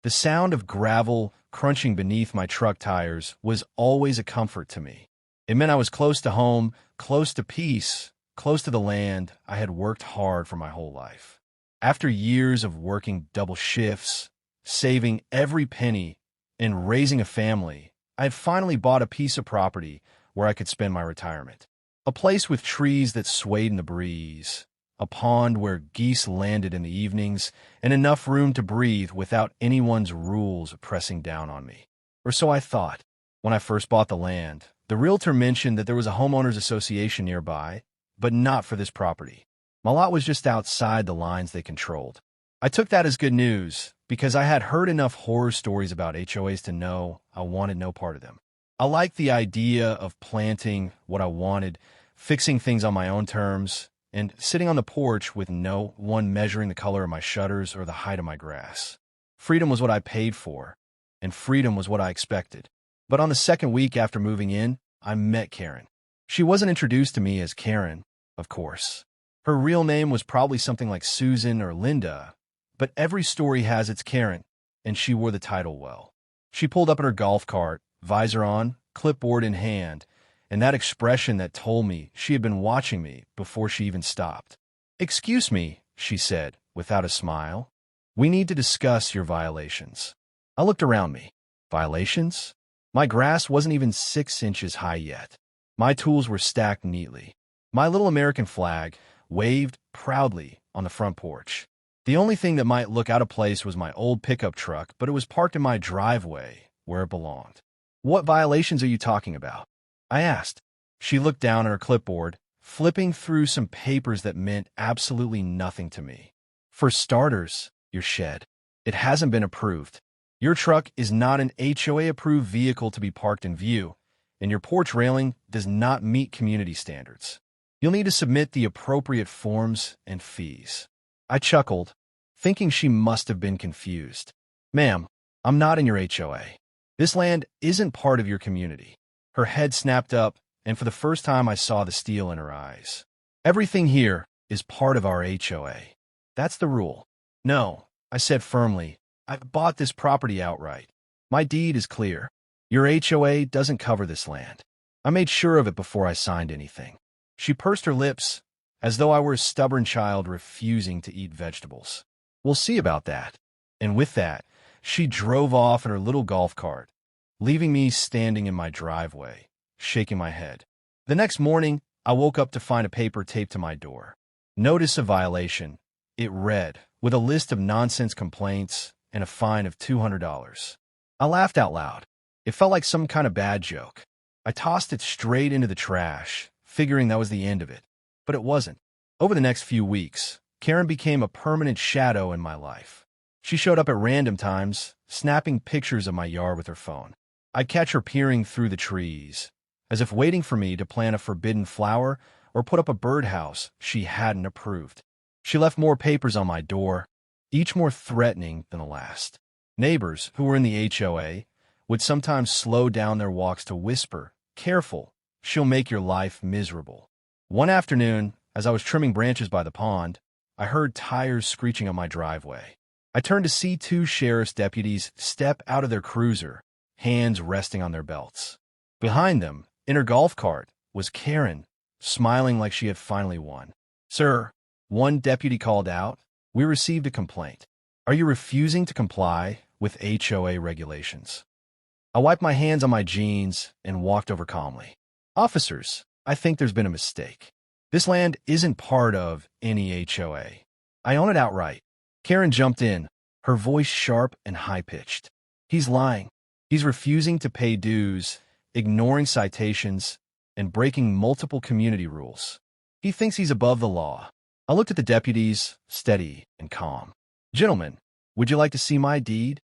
The sound of gravel crunching beneath my truck tires was always a comfort to me. It meant I was close to home, close to peace, close to the land I had worked hard for my whole life. After years of working double shifts, saving every penny, and raising a family, I had finally bought a piece of property where I could spend my retirement. A place with trees that swayed in the breeze, a pond where geese landed in the evenings, and enough room to breathe without anyone's rules pressing down on me. Or so I thought. When I first bought the land, the realtor mentioned that there was a homeowners association nearby, but not for this property. My lot was just outside the lines they controlled. I took that as good news because I had heard enough horror stories about HOAs to know I wanted no part of them. I liked the idea of planting what I wanted, fixing things on my own terms, and sitting on the porch with no one measuring the color of my shutters or the height of my grass. Freedom was what I paid for, and freedom was what I expected. But on the second week after moving in, I met Karen. She wasn't introduced to me as Karen, of course. Her real name was probably something like Susan or Linda, but every story has its Karen, and she wore the title well. She pulled up in her golf cart, visor on, clipboard in hand, and that expression that told me she had been watching me before she even stopped. "Excuse me," she said, without a smile. "We need to discuss your violations." I looked around me. Violations? My grass wasn't even 6 inches high yet. My tools were stacked neatly. My little American flag waved proudly on the front porch. The only thing that might look out of place was my old pickup truck, but it was parked in my driveway where it belonged. "What violations are you talking about?" I asked. She looked down at her clipboard, flipping through some papers that meant absolutely nothing to me. "For starters, your shed. It hasn't been approved. Your truck is not an HOA-approved vehicle to be parked in view, and your porch railing does not meet community standards. You'll need to submit the appropriate forms and fees." I chuckled, thinking she must have been confused. "Ma'am, I'm not in your HOA. This land isn't part of your community." Her head snapped up, and for the first time I saw the steel in her eyes. "Everything here is part of our HOA. That's the rule." "No," I said firmly, "I've bought this property outright. My deed is clear. Your HOA doesn't cover this land. I made sure of it before I signed anything." She pursed her lips, as though I were a stubborn child refusing to eat vegetables. "We'll see about that." And with that, she drove off in her little golf cart, leaving me standing in my driveway, shaking my head. The next morning, I woke up to find a paper taped to my door. Notice of violation, it read, with a list of nonsense complaints and a fine of $200. I laughed out loud. It felt like some kind of bad joke. I tossed it straight into the trash, figuring that was the end of it. But it wasn't. Over the next few weeks, Karen became a permanent shadow in my life. She showed up at random times, snapping pictures of my yard with her phone. I'd catch her peering through the trees, as if waiting for me to plant a forbidden flower or put up a birdhouse she hadn't approved. She left more papers on my door, each more threatening than the last. Neighbors who were in the HOA would sometimes slow down their walks to whisper, "Careful, she'll make your life miserable." One afternoon, as I was trimming branches by the pond, I heard tires screeching on my driveway. I turned to see 2 sheriff's deputies step out of their cruiser, hands resting on their belts. Behind them, in her golf cart, was Karen, smiling like she had finally won. "Sir," one deputy called out, "we received a complaint. Are you refusing to comply with HOA regulations?" I wiped my hands on my jeans and walked over calmly. "Officers, I think there's been a mistake. This land isn't part of any HOA. I own it outright." Karen jumped in, her voice sharp and high-pitched. "He's lying. He's refusing to pay dues, ignoring citations, and breaking multiple community rules. He thinks he's above the law." I looked at the deputies, steady and calm. "Gentlemen, would you like to see my deed?"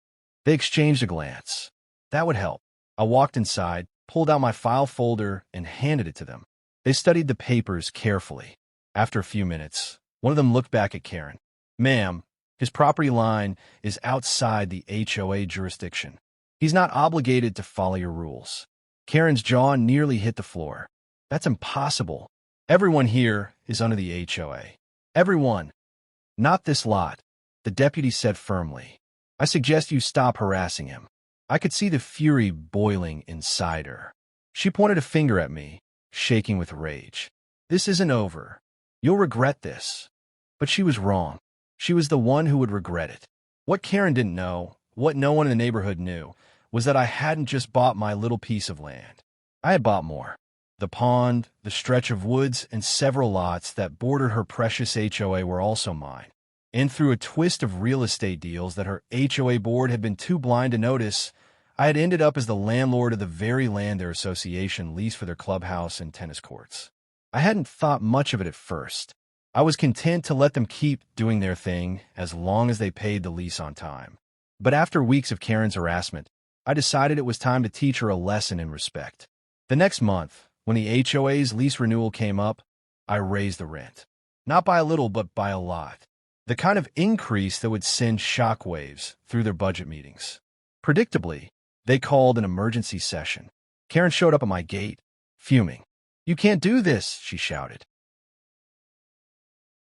They exchanged a glance. "That would help." I walked inside, pulled out my file folder, and handed it to them. They studied the papers carefully. After a few minutes, one of them looked back at Karen. "Ma'am, his property line is outside the HOA jurisdiction. He's not obligated to follow your rules." Karen's jaw nearly hit the floor. "That's impossible. Everyone here is under the HOA. Everyone." "Not this lot," the deputy said firmly. I suggest you stop harassing him." I could see the fury boiling inside her. She pointed a finger at me, shaking with rage. "This isn't over. You'll regret this." But she was wrong. She was the one who would regret it. What Karen didn't know, what no one in the neighborhood knew, was that I hadn't just bought my little piece of land. I had bought more. The pond, the stretch of woods, and several lots that bordered her precious HOA were also mine. And through a twist of real estate deals that her HOA board had been too blind to notice, I had ended up as the landlord of the very land their association leased for their clubhouse and tennis courts. I hadn't thought much of it at first. I was content to let them keep doing their thing as long as they paid the lease on time. But after weeks of Karen's harassment, I decided it was time to teach her a lesson in respect. The next month, when the HOA's lease renewal came up, I raised the rent. Not by a little, but by a lot. The kind of increase that would send shockwaves through their budget meetings. Predictably, they called an emergency session. Karen showed up at my gate, fuming. "You can't do this," she shouted.